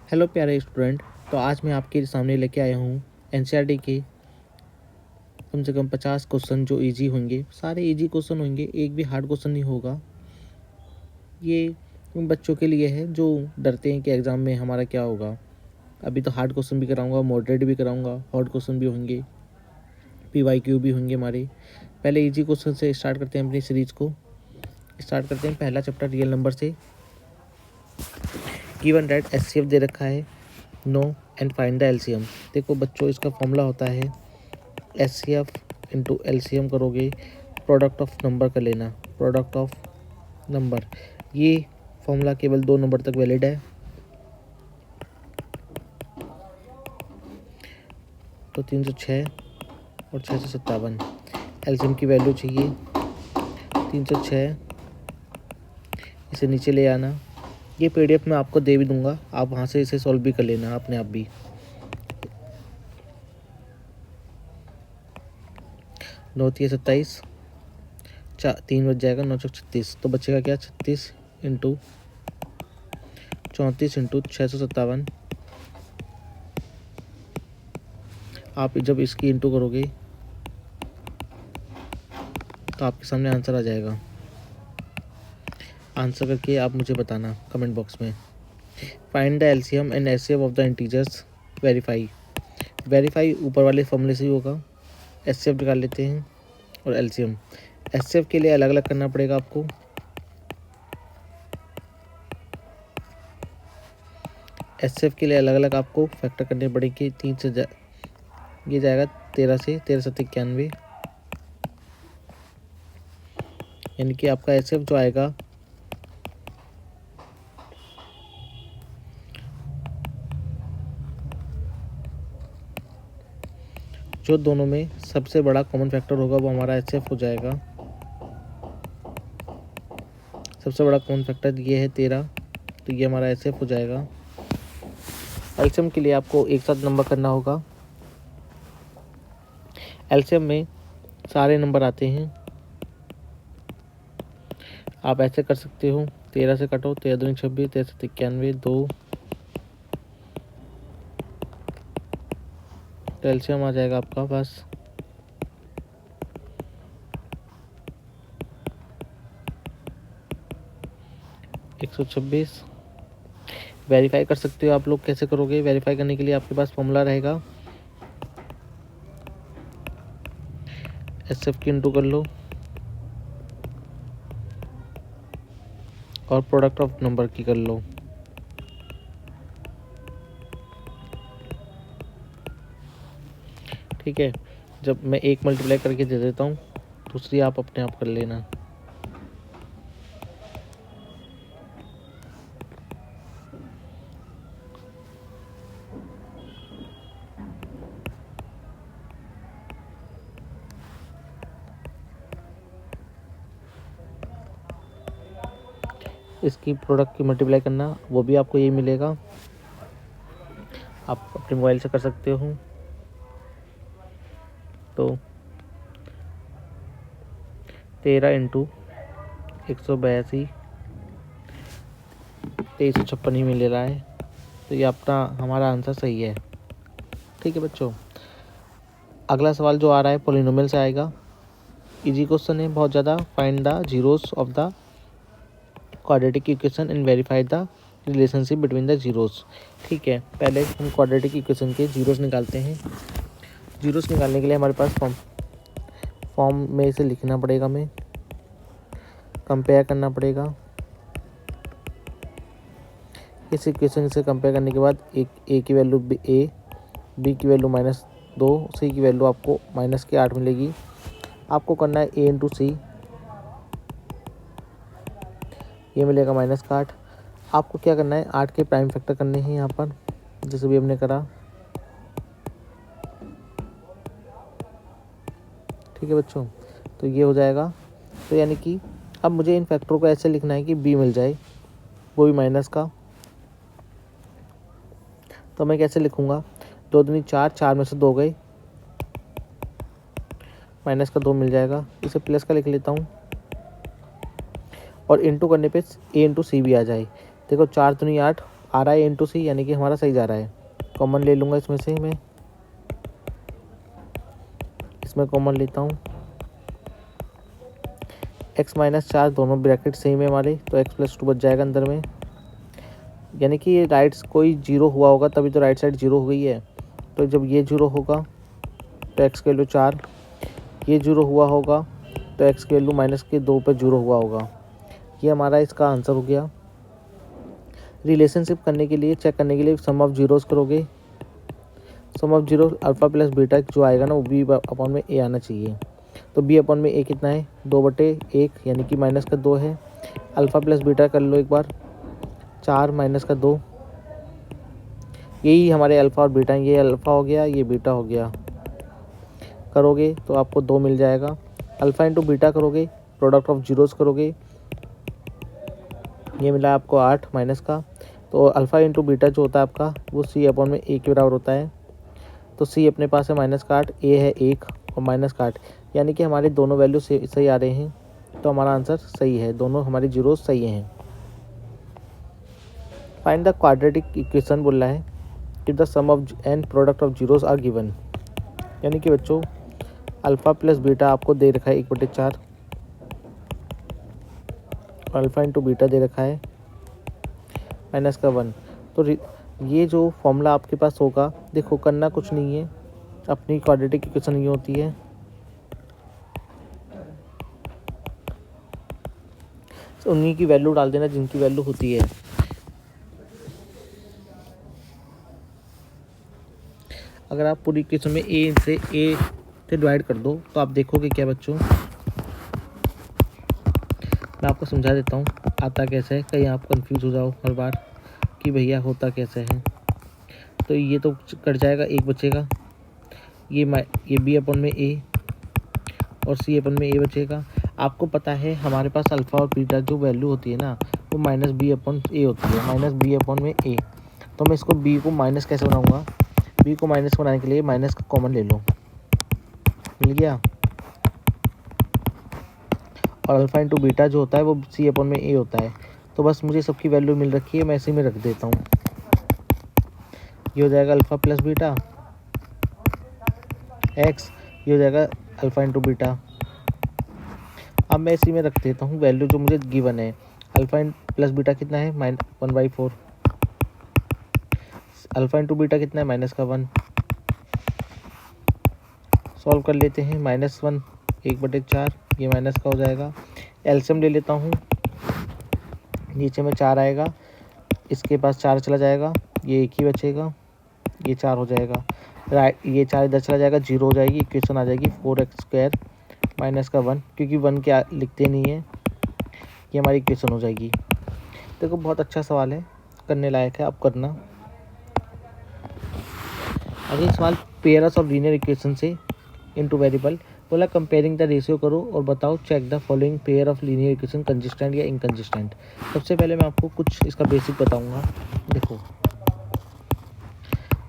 Hello प्यारे student. तो आज मैं आपके सामने लेके आया हूँ एनसीईआरटी के कम से कम 50 क्वेश्चन जो इजी होंगे। सारे इजी क्वेश्चन होंगे, एक भी हार्ड क्वेश्चन नहीं होगा। ये उन बच्चों के लिए है जो डरते हैं कि एग्ज़ाम में हमारा क्या होगा। अभी तो हार्ड क्वेश्चन भी कराऊंगा, मॉडरेट भी कराऊंगा, हॉट क्वेश्चन भी होंगे, पीवाईक्यू भी होंगे हमारे। पहले इजी क्वेश्चन से स्टार्ट करते हैं अपनी सीरीज़ को। स्टार्ट करते हैं पहला चैप्टर रियल नंबर से। गिवन दैट एचसीएफ दे रखा है, know and find the LCM. देखो बच्चों, इसका फॉर्मूला होता है एचसीएफ इंटू एलसीएम करोगे, प्रोडक्ट ऑफ नंबर कर लेना, प्रोडक्ट ऑफ नंबर। ये फॉर्मूला केवल 2 नंबर तक वैलिड है। तो 306 और 657 एलसीएम की वैल्यू चाहिए 306। इसे नीचे ले आना। ये पीडीएफ में आपको दे भी दूंगा, आप वहाँ से इसे सॉल्व भी कर लेना अपने आप भी। 9 3 27, 3 बच जाएगा, 9 36। तो बचेगा क्या, 36 इंटू 34 इंटू 657। आप जब इसकी इंटू करोगे तो आपके सामने आंसर आ जाएगा। आंसर करके आप मुझे बताना कमेंट बॉक्स में। Find the LCM and HCF of the integers, verify. Verify ऊपर वाले फॉर्मूले से ही होगा। एचसीएफ निकाल लेते हैं और एलसीएम। एचसीएफ के लिए अलग अलग करना पड़ेगा आपको। एचसीएफ के लिए अलग अलग आपको फैक्टर करने पड़ेंगे। 3 से ये जाएगा 13 से 13 7 91, यानी कि आपका एचसीएफ जो आएगा जो दोनों में सबसे बड़ा कॉमन फैक्टर होगा वो हमारा एचसीएफ हो जाएगा। सबसे बड़ा कॉमन फैक्टर ये है 13, तो ये हमारा एचसीएफ हो जाएगा। एलसीएम के लिए आपको एक साथ नंबर करना होगा। एलसीएम में सारे नंबर आते हैं। आप ऐसे कर सकते हो, 13 से कटो, 13 दूनी 26, 13 7 91, 2। तो एलसीएम आ जाएगा आपका बस 126। वेरीफाई कर सकते हो आप लोग। कैसे करोगे वेरीफाई करने के लिए? आपके पास फॉर्मूला रहेगा, एचसीएफ की इंटू कर लो और प्रोडक्ट ऑफ नंबर की कर लो। ठीक है, जब मैं एक मल्टीप्लाई करके दे देता हूँ, दूसरी आप अपने आप कर लेना। इसकी प्रोडक्ट की मल्टीप्लाई करना, वो भी आपको यही मिलेगा। आप अपने मोबाइल से कर सकते हो। तो 13 इंटू 182, 2356 ही मिल रहा है। तो ये अपना हमारा आंसर सही है। ठीक है बच्चों, अगला सवाल जो आ रहा है पॉलिनोमियल से आएगा। इजी क्वेश्चन है बहुत ज़्यादा। Find the zeros of the quadratic equation and verify the relationship between the zeros. ठीक है, पहले हम क्वाड्रेटिक इक्वेशन के जीरोस निकालते हैं। जीरोस निकालने के लिए हमारे पास फॉर्म में इसे लिखना पड़ेगा, हमें कंपेयर करना पड़ेगा। इस इक्वेशन से कंपेयर करने के बाद एक ए की वैल्यू ए, बी की वैल्यू -2, सी की वैल्यू आपको -8 मिलेगी। आपको करना है ए इंटू सी, ये मिलेगा -8। आपको क्या करना है, 8 के प्राइम फैक्टर करने हैं यहाँ पर, जैसे भी हमने करा। ठीक है बच्चों, तो ये हो जाएगा। तो यानी कि अब मुझे इन फैक्टरों को ऐसे लिखना है कि बी मिल जाए, वो भी माइनस का। तो मैं कैसे लिखूँगा, 2 दूनी 4, 4 में से 2 गए, माइनस का 2 मिल जाएगा। इसे प्लस का लिख लेता हूँ और इंटू करने पे ए इंटू सी भी आ जाए। देखो 4 दूनी 8, आ रहा है इंटू सी, यानी कि हमारा सही जा रहा है। कॉमन ले लूँगा इसमें से मैं, इसमें कॉमन लेता हूँ। x माइनस 4 दोनों ब्रैकेट सेम है हमारे, तो x प्लस 2 बच जाएगा अंदर में, यानी कि ये राइट कोई जीरो हुआ होगा तभी तो राइट साइड जीरो हो गई है। तो जब ये जीरो होगा तो x की वैल्यू 4, ये जीरो हुआ होगा तो x की वैल्यू -2 पर जीरो हुआ होगा। ये हमारा इसका आंसर हो गया। रिलेशनशिप करने के लिए, चेक करने के लिए सम ऑफ जीरोस करोगे। Sum of zero alpha plus beta जो आएगा ना वो बी अपॉन में ए आना चाहिए। तो बी अपॉन में ए कितना है, 2/1 यानी कि -2 है। अल्फ़ा प्लस बीटा कर लो एक बार, 4 -2, यही हमारे अल्फ़ा और बीटा, ये अल्फ़ा हो गया, ये बीटा हो गया। करोगे तो आपको 2 मिल जाएगा। अल्फ़ा इंटू बीटा करोगे, प्रोडक्ट ऑफ जीरोस करोगे, ये मिला आपको 8 माइनस का। तो अल्फ़ा इंटू बीटा जो होता है आपका वो सी अपॉन में ए के बराबर होता है। तो सी अपने पास है -8, ए है 1 और -8, यानी कि हमारे दोनों वैल्यू सही आ रहे हैं। तो हमारा आंसर सही है, दोनों हमारी जीरोस सही हैं। फाइंड द क्वाड्रेटिक इक्वेशन बोल रहा है कि the sum of and product of zeros are given, यानी कि बच्चों अल्फ़ा प्लस बीटा आपको दे रखा है 1/4, अल्फ़ा इंटू बीटा दे रखा है -1। तो ये जो फॉर्मूला आपके पास होगा, देखो करना कुछ नहीं है, अपनी क्वाड्रेटिक इक्वेशन ये होती है, उन्हीं की वैल्यू डाल देना जिनकी वैल्यू होती है। अगर आप पूरी इक्वेशन में ए से डिवाइड कर दो तो आप देखोगे क्या बच्चों, मैं आपको समझा देता हूँ आता कैसे है, कहीं आप कंफ्यूज हो जाओ हर बार कि भैया होता कैसे है। तो ये तो कट जाएगा, एक बचेगा, ये बी अपन में ए और सी अपन में ए बचेगा। आपको पता है हमारे पास अल्फ़ा और बीटा जो वैल्यू होती है ना वो -b अपन ए होती है, -b अपन में ए। तो मैं इसको b को माइनस कैसे बनाऊँगा, b को माइनस बनाने के लिए माइनस का कॉमन ले लो, मिल गया। और अल्फ़ा इंटू बीटा जो होता है वो सी अपन में ए होता है। तो बस मुझे सबकी वैल्यू मिल रखी है, मैं इसी में रख देता हूँ। ये हो जाएगा अल्फ़ा प्लस बीटा एक्स, ये हो जाएगा अल्फ़ा इंटू बीटा। अब मैं इसी में रख देता हूँ वैल्यू जो मुझे गिवन है। अल्फ़ा प्लस बीटा कितना है, -1/4, अल्फ़ा इंटू बीटा कितना है, -1। सॉल्व कर लेते हैं, -1 1/4, ये माइनस का हो जाएगा। एलसीएम ले लेता हूँ, नीचे में 4 आएगा, इसके पास 4 चला जाएगा, ये 1 ही बचेगा, ये 4 हो जाएगा। राइट, ये 4 इधर चला जाएगा, 0 हो जाएगी, इक्वेशन आ जाएगी 4x² -1, क्योंकि 1 क्या लिखते नहीं है, ये हमारी इक्वेशन हो जाएगी। देखो बहुत अच्छा सवाल है, करने लायक है, आप करना। अगला सवाल पेयर्स ऑफ लीनियर इक्वेशन से इनटू वेरिएबल, बोला कंपेयरिंग द रेशियो करो और बताओ check the following pair of linear equation consistent या इनकंसिस्टेंट। सबसे पहले मैं आपको कुछ इसका बेसिक बताऊंगा। देखो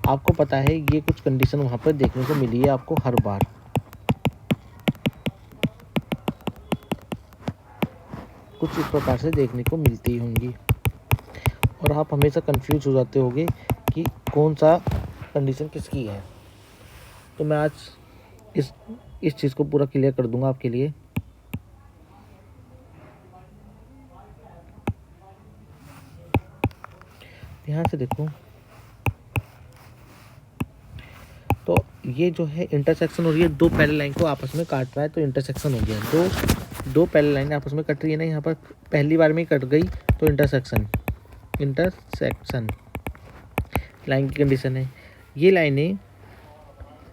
आपको पता है ये कुछ कंडीशन वहाँ पर देखने को मिली है आपको हर बार, कुछ इस प्रकार से देखने को मिलती होंगी और आप हमेशा कंफ्यूज हो जाते होंगे कि कौन सा कंडीशन किसकी है। तो मैं आज इस चीज़ को पूरा क्लियर कर दूंगा आपके लिए। ध्यान से देखो, तो ये जो है इंटरसेक्शन हो रही है, दो पैरेलल लाइन को आपस में काट रहा है, तो इंटरसेक्शन हो गया। दो पैरेलल लाइन आपस में कट रही है ना, यहाँ पर पहली बार में ही कट गई तो इंटरसेक्शन लाइन की कंडीशन है। ये लाइनें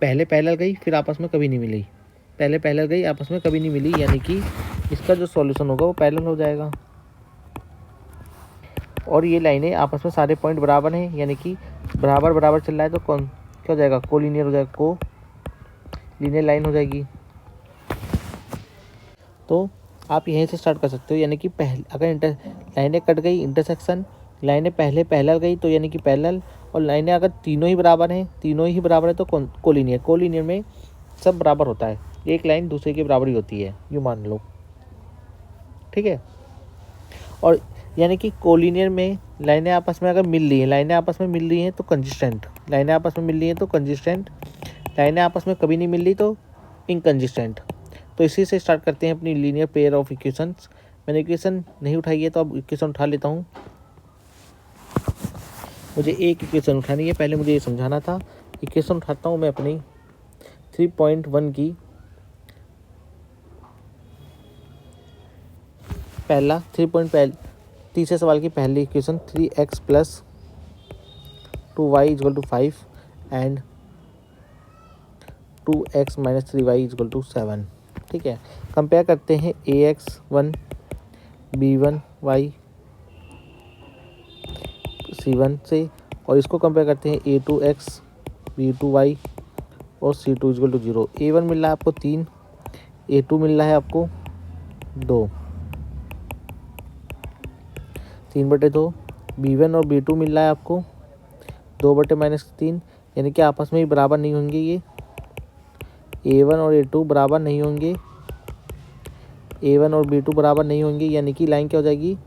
पहले पैरेलल गई फिर आपस में कभी नहीं मिली, पहले पैरेलल गई आपस में कभी नहीं मिली, यानी कि इसका जो सॉल्यूशन होगा वो पैरेलल हो जाएगा। और ये लाइनें आपस में सारे पॉइंट बराबर हैं, यानी कि बराबर चल रहा है, तो कौन क्या हो जाएगा, कोलिनियर हो जाएगा, कोलिनियर लाइन हो जाएगी। तो आप यहीं से स्टार्ट कर सकते हो, यानी कि अगर लाइनें कट गई इंटरसेक्शन, लाइनें पहले पैरेलल गई तो यानी कि पैरेलल, और लाइनें अगर तीनों ही बराबर है तो कोलिनियर में सब बराबर होता है, एक लाइन दूसरे के बराबर ही होती है, यूँ मान लो, ठीक है। और यानी कि कोलिनियर में लाइनें आपस में अगर मिल रही हैं, लाइनें आपस में मिल रही हैं तो कंसिस्टेंट, लाइनें आपस में मिल रही हैं तो कंसिस्टेंट, लाइनें आपस में कभी नहीं मिल रही तो इनकंसिस्टेंट। तो इसी से स्टार्ट करते हैं अपनी लीनियर पेयर ऑफ इक्वेशंस। मैंने इक्वेशन नहीं उठाई है तो अब इक्वेशन उठा लेता हूँ। मुझे एक इक्वेशन उठानी है, पहले मुझे ये समझाना था। इक्वेशन उठाता हूँ मैं अपनी 3.1 की। पहला तीसरे सवाल की पहली equation 3x + 2y = 5 and 2x - 3y = 7। ठीक है, कंपेयर करते हैं ax1 b1 y c1 से, और इसको कंपेयर करते हैं a2x b2 y और c2 = 0। a1 मिल रहा है आपको 3, a2 मिल रहा है आपको 2, 3/2, b1 और b2 मिल रहा है आपको 2/-3, यानी कि आपस में ही बराबर नहीं होंगे। ये a1 और a2 बराबर नहीं होंगे, a1 और b2 बराबर नहीं होंगे, यानी कि लाइन क्या हो जाएगी,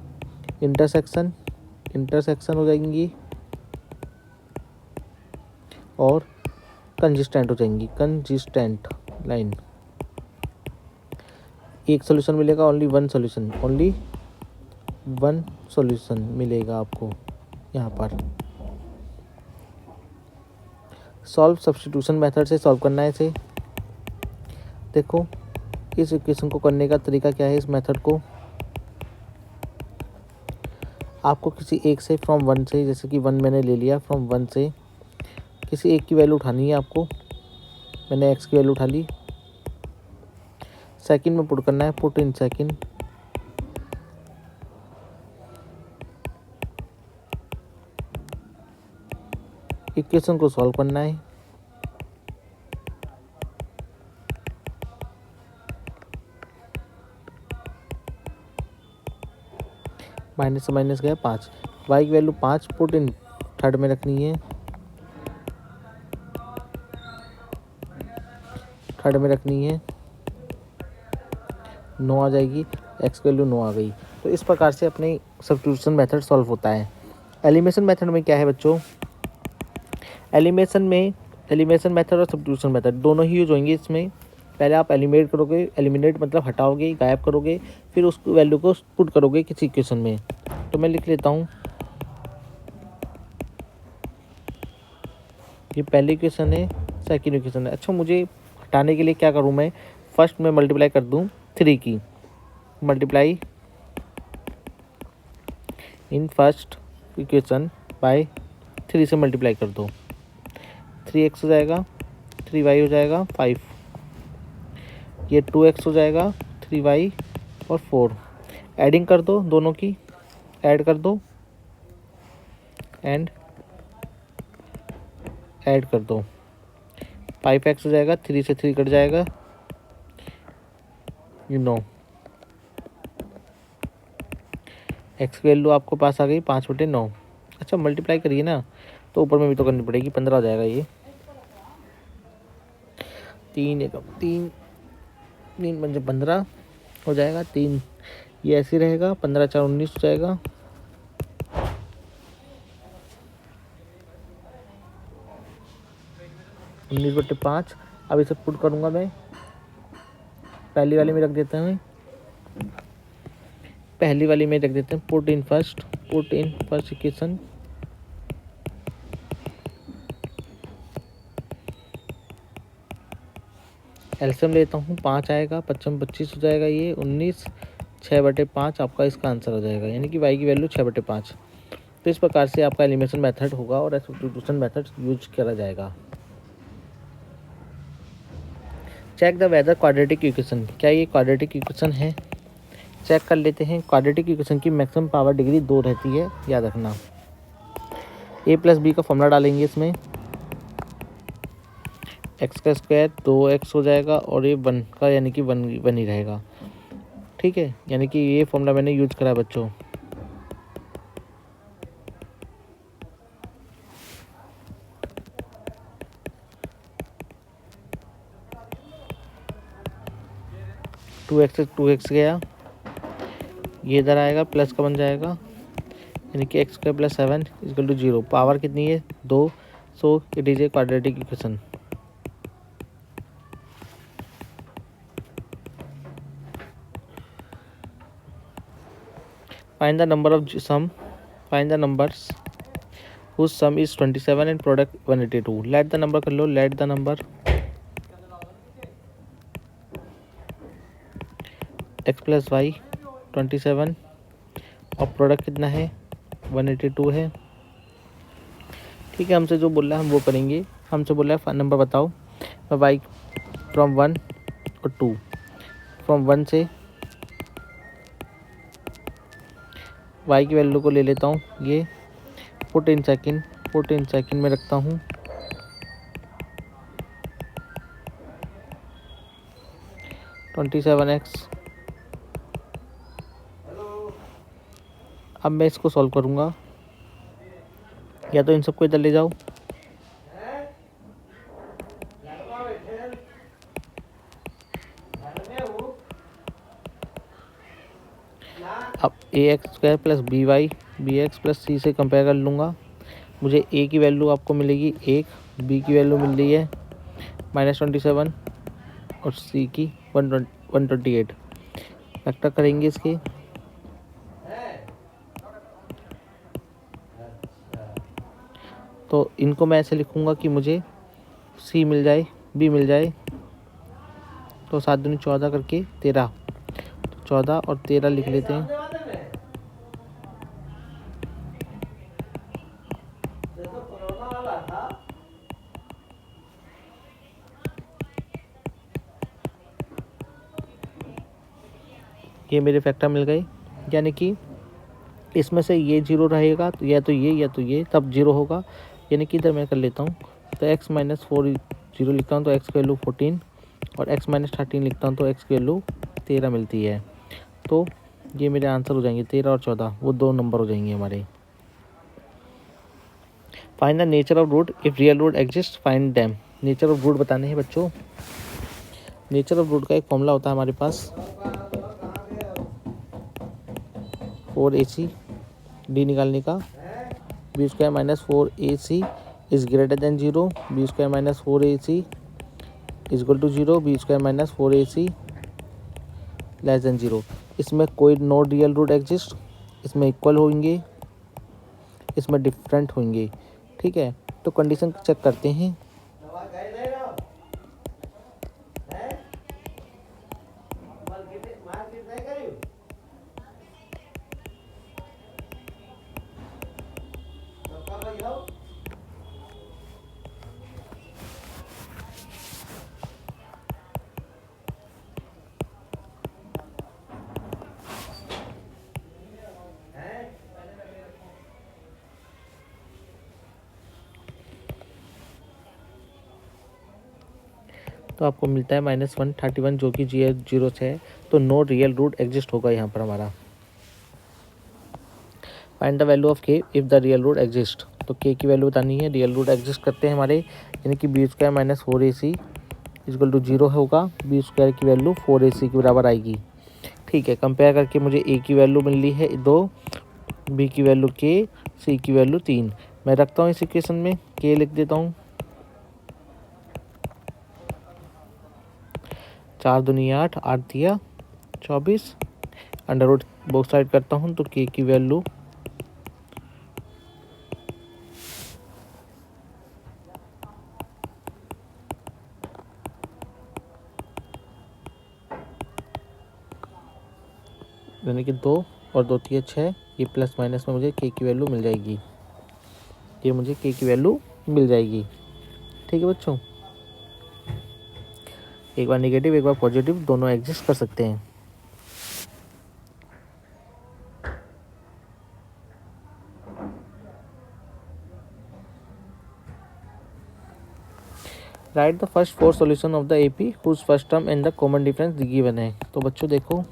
इंटरसेक्शन हो जाएंगी और कंसिस्टेंट हो जाएंगी, कंसिस्टेंट लाइन। एक सॉल्यूशन मिलेगा, ओनली वन सॉल्यूशन मिलेगा आपको यहाँ पर। सब्स्टिट्यूशन मेथड से सॉल्व करना है इसे। देखो इस इक्वेशन को करने का तरीका क्या है। इस मेथड को आपको किसी एक से फ्रॉम 1 से, जैसे कि 1 मैंने ले लिया, फ्रॉम 1 से किसी एक की वैल्यू उठानी है आपको। मैंने x की वैल्यू उठा ली, सेकंड में पुट करना है, पुट इन सेकंड। इक्वेशन को सॉल्व करना है। माइनस से माइनस गया 5, y की वैल्यू 5 पुट इन थर्ड में रखनी है, थर्ड में रखनी है, 9 आ जाएगी, x की वैल्यू 9 आ गई। तो इस प्रकार से अपने सब्स्टिट्यूशन मेथड सॉल्व होता है। एलिमिनेशन मेथड में क्या है बच्चों, एलिमिनेशन मेथड और सब्स्टिट्यूशन मेथड दोनों ही यूज होंगे इसमें। पहले आप एलिमिनेट करोगे, एलिमिनेट मतलब हटाओगे, गायब करोगे, फिर उस वैल्यू को पुट करोगे किसी इक्वेशन में। तो मैं लिख लेता हूँ, ये पहली इक्वेशन है, सेकंड इक्वेशन है। अच्छा, मुझे हटाने के लिए क्या करूँ मैं, फर्स्ट में मल्टीप्लाई कर दूँ 3 की, multiply in first equation by 3 से मल्टीप्लाई कर दो, 3x हो जाएगा, 3y हो जाएगा 5, ये 2x हो जाएगा, 3y और 4। एडिंग कर दो, दोनों की ऐड कर दो एंड ऐड कर दो, 5x हो जाएगा, 3 से 3 कट जाएगा, x की वैल्यू आपको पास आ गई 5/9। अच्छा, मल्टीप्लाई करिए ना, तो ऊपर में भी तो करनी पड़ेगी, 15 हो जाएगा। ये 3 पंजे 15 हो जाएगा, 3 ये ऐसे रहेगा, 15 4 19 हो जाएगा, 19/5। अब इसे पुट करूँगा मैं, पहली वाली में रख देते हैं, put in first equation, LCM लेता हूँ, 5 आएगा, 55 25 हो जाएगा, ये 19, 6/5 आपका इसका आंसर हो जाएगा, यानी कि y की वैल्यू 6/5। तो इस प्रकार से आपका एलिमिनेशन मेथड होगा और सब्स्टिट्यूशन मेथड यूज करा जाएगा। Check the whether quadratic equation, क्या ये क्वाड्रेटिक इक्वेशन है, चेक कर लेते हैं। क्वाड्रेटिक इक्वेशन की मैक्सिमम पावर डिग्री 2 रहती है, याद रखना। a + b का फॉर्मूला डालेंगे इसमें, x का स्क्वायर 2x हो जाएगा और ये 1 का, यानी कि 1 ही रहेगा। ठीक है, यानी कि ये फॉर्मूला मैंने यूज करा है बच्चों। टू एक्स गया, ये इधर आएगा, प्लस का बन जाएगा, यानी कि x square plus 7 equal to 0। Power कितनी है 2, so it is a quadratic equation. Find the number of sum, find the numbers whose sum is 27 and product 182। Let the number कर लो, let the number x plus Y 27 और product कितना है 182 है। ठीक है, हमसे जो बोल रहा है हम वो करेंगे। हमसे बोल रहा है नंबर बताओ, वाई फ्रॉम 1 और 2, फ्रॉम 1 से वाई की वैल्यू को ले लेता हूँ, ये पुट इन सेकंड में रखता हूँ। $27x। अब मैं इसको सॉल्व करूँगा, या तो इन सबको इधर ले जाओ, अब ax² plus bx plus c से कंपेयर कर लूँगा। मुझे a की वैल्यू आपको मिलेगी 1, b की वैल्यू मिल रही है -27 और c की 128। फैक्टर करेंगे इसके, तो इनको मैं ऐसे लिखूँगा कि मुझे c मिल जाए, b मिल जाए, तो 7 दूनी 14 करके 13, 14 और 13 लिख लेते हैं। ये मेरे फैक्टर मिल गए, यानी कि इसमें से ये 0 रहेगा तो या तो ये तब 0 होगा, यानी कि इधर मैं कर लेता हूँ। तो x माइनस 4 0 लिखता हूँ तो x की वैल्यू 14 और x माइनस 13 लिखता हूँ तो x की वैल्यू 13 मिलती है। तो ये मेरे आंसर हो जाएंगे 13 और 14, वो 2 नंबर हो जाएंगे हमारे। Find the nature of root if real root exist, find them. Nature of root बताने हैं बच्चों। नेचर ऑफ रूट का एक फॉर्मूला होता है हमारे पास, 4ac d निकालने का, b² minus 4ac is greater than 0, b² minus 4ac is equal to 0, b² minus 4ac less than 0। इसमें कोई नो रियल रूट एग्जिस्ट, इसमें इक्वल होंगे, इसमें डिफरेंट होंगे। ठीक है, तो कंडीशन चेक करते हैं। तो आपको मिलता है -131 जो कि 0 से है, तो नो रियल रूट एग्जिस्ट होगा यहाँ पर हमारा। Find the value of k if the real root exist, तो k की वैल्यू बतानी है, रियल रूट एग्जिस्ट करते हैं हमारे, यानी कि b² minus 4ac is equal to 0 होगा, b² की वैल्यू 4ac के बराबर आएगी। ठीक है, कंपेयर करके मुझे a की वैल्यू मिल रही है 2, b की वैल्यू k, c की वैल्यू 3। मैं रखता हूँ इस इक्वेशन में, k लिख देता हूँ, 4 दूनी 8, 8 दिया 24, अंडर रूट बोथ साइड करता हूँ तो k की वैल्यू यानी कि 2 और 2 3 6, ये प्लस माइनस में मुझे k की वैल्यू मिल जाएगी, ये मुझे k की वैल्यू मिल जाएगी। ठीक है बच्चों, एक बार नेगेटिव एक बार पॉजिटिव दोनों एग्जिस्ट कर सकते हैं। Write the first 4 solution of the AP whose first term and the common difference given है। तो बच्चों देखो,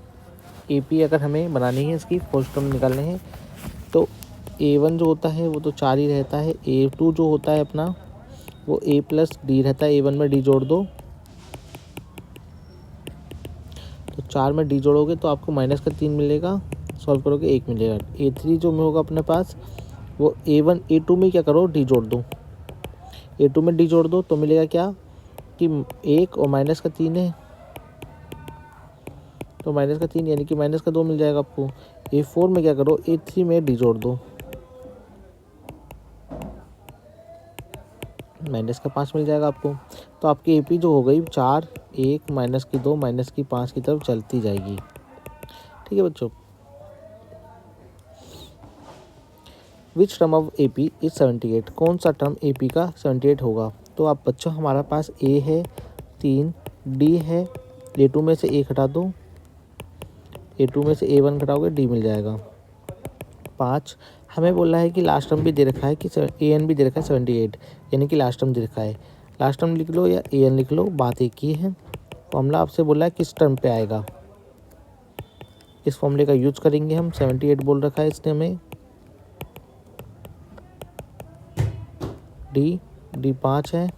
एपी अगर हमें बनानी है, इसकी फर्स्ट टर्म निकालने हैं, तो a1 जो होता है वो तो 4 ही रहता है, a2 जो होता है अपना वो a प्लस डी रहता है, a1 में d जोड़ दो, तो 4 में d जोड़ोगे तो आपको -3 मिलेगा, सॉल्व करोगे 1 मिलेगा। A3 जो में होगा अपने पास वो A1 A2 में क्या करो, डी जोड़ दो, A2 में डी जोड़ दो तो मिलेगा क्या कि 1 और माइनस का 3 है, तो माइनस का 3 यानी कि माइनस का 2 मिल जाएगा आपको। A4 में क्या करो, A3 में डी जोड़ दो, माइनस का 5 मिल जाएगा आपको। तो आपकी AP जो हो गई 4, 1, माइनस की 2, माइनस की 5 की तरफ चलती जाएगी। ठीक है बच्चों। Which term of AP is 78, कौन सा टर्म AP का 78 होगा। तो आप बच्चों हमारा पास A है 3, D है, A2 में से A हटा दो, A2 में से A1 घटाओगे D मिल जाएगा 5। हमें बोला है कि लास्ट टर्म भी दे रखा है कि AN भी दे रखा है 78, यानी कि लास्ट टर्म दे रखा है। लास्ट टर्म लिख लो या AN लिख लो, बात एक ही है। फॉर्मूला आपसे बोला है किस टर्म पे आएगा, इस फॉर्मूले का यूज करेंगे हम। 78 बोल रखा है इसने हमें, D 5 है,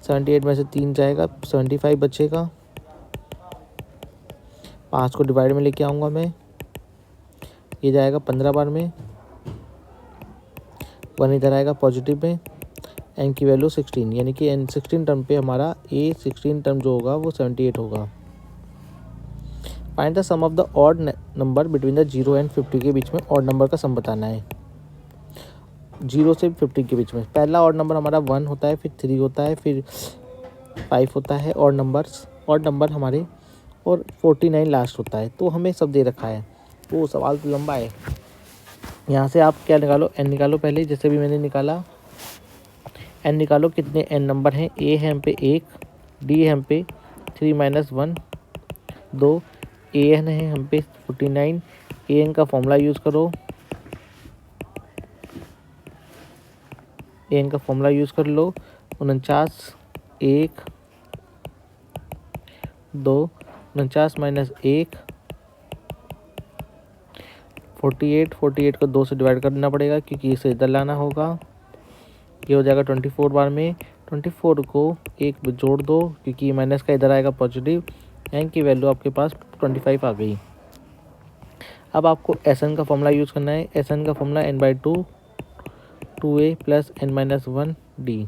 78 में से 3 जाएगा, 75 बचेगा। 5 को डिवाइड में लेके आऊँगा मैं, ये जाएगा 15 बार में, 1 इधर आएगा पॉजिटिव में, n की वैल्यू 16, यानी कि n 16 टर्म पे हमारा A16 टर्म जो होगा वो 78 होगा। Find the sum of the odd number between the 0 and 50, के बीच में ऑड नंबर का सम बताना है। 0 से 50 के बीच में पहला ऑड नंबर हमारा 1 होता है, फिर 3 होता है, फिर 5 होता है ऑड नंबर हमारे, और 49 लास्ट होता है। तो हमें सब दे रखा है, वो सवाल तो लंबा है। यहाँ से आप क्या निकालो, n निकालो पहले, जैसे भी मैंने निकाला। n निकालो, कितने n नंबर हैं। A है हम पे 1, D है हम पे 3 - 1 2, AN है हम पे 49। AN का फॉर्मूला यूज़ करो, AN का फॉर्मूला यूज़ कर लो। 49 1 2, 49 - 1 48 को 2 से डिवाइड करना पड़ेगा क्योंकि इसे इधर लाना होगा। ये हो जाएगा 24 बार में। 24 को 1 जोड़ दो क्योंकि माइनस का इधर आएगा पॉजिटिव, n की वैल्यू आपके पास 25 आ गई। अब आपको Sn का फॉर्मूला यूज़ करना है। Sn का formula n/2 2a + n - 1 d।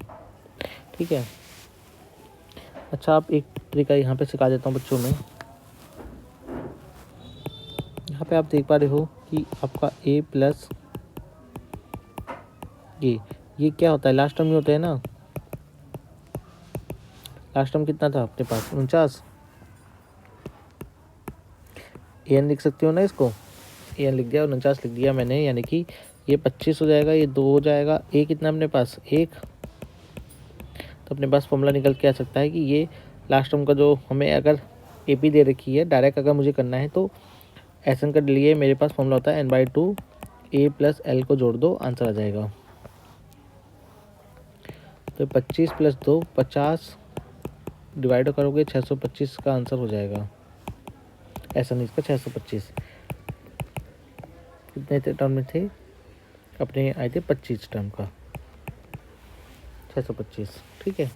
ठीक है। अच्छा, आप एक तरीका यहाँ पे सिखा देता हूँ बच्चों में। यहाँ पे आप देख पा रहे हो कि आपका a प्लस ये क्या होता है, लास्ट टर्म ही होता है ना। लास्ट टर्म कितना था अपने पास, 49। an लिख सकते हो ना, इसको an लिख दिया और 49 लिख दिया मैंने, यानी कि ये 25 हो जाएगा, ये 2 हो जाएगा। a कितना अपने पास 1, तो अपने पास फॉर्मूला निकल के आ सकता है कि ये लास्ट टर्म का जो हमें अगर AP दे रखी है, डायरेक्ट अगर मुझे करना है तो Sn का लिए मेरे पास फॉर्मूला होता है n/2 a + l को जोड़ दो, आंसर आ जाएगा। तो 25 + 2 50 डिवाइड करोगे 625 का आंसर हो जाएगा। ऐसा नहीं, इसका 625 कितने टर्म में थे अपने, आए थे 25 टर्म का 625। ठीक है।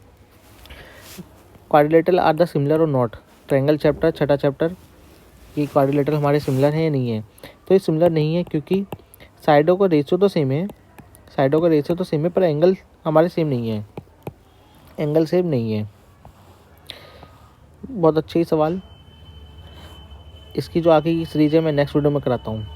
क्वाड्रिलेटरल आर द सिमिलर और नॉट, ट्रायंगल चैप्टर, छठा चैप्टर, कि क्वाड्रिलेटरल हमारे सिमिलर हैं या नहीं है। तो ये सिमिलर नहीं है क्योंकि साइडों का रेशियो तो सेम है, पर एंगल हमारे सेम नहीं है, एंगल सेम नहीं है। बहुत अच्छे ही सवाल। इसकी जो आगे की सीरीज है मैं नेक्स्ट वीडियो में कराता हूँ।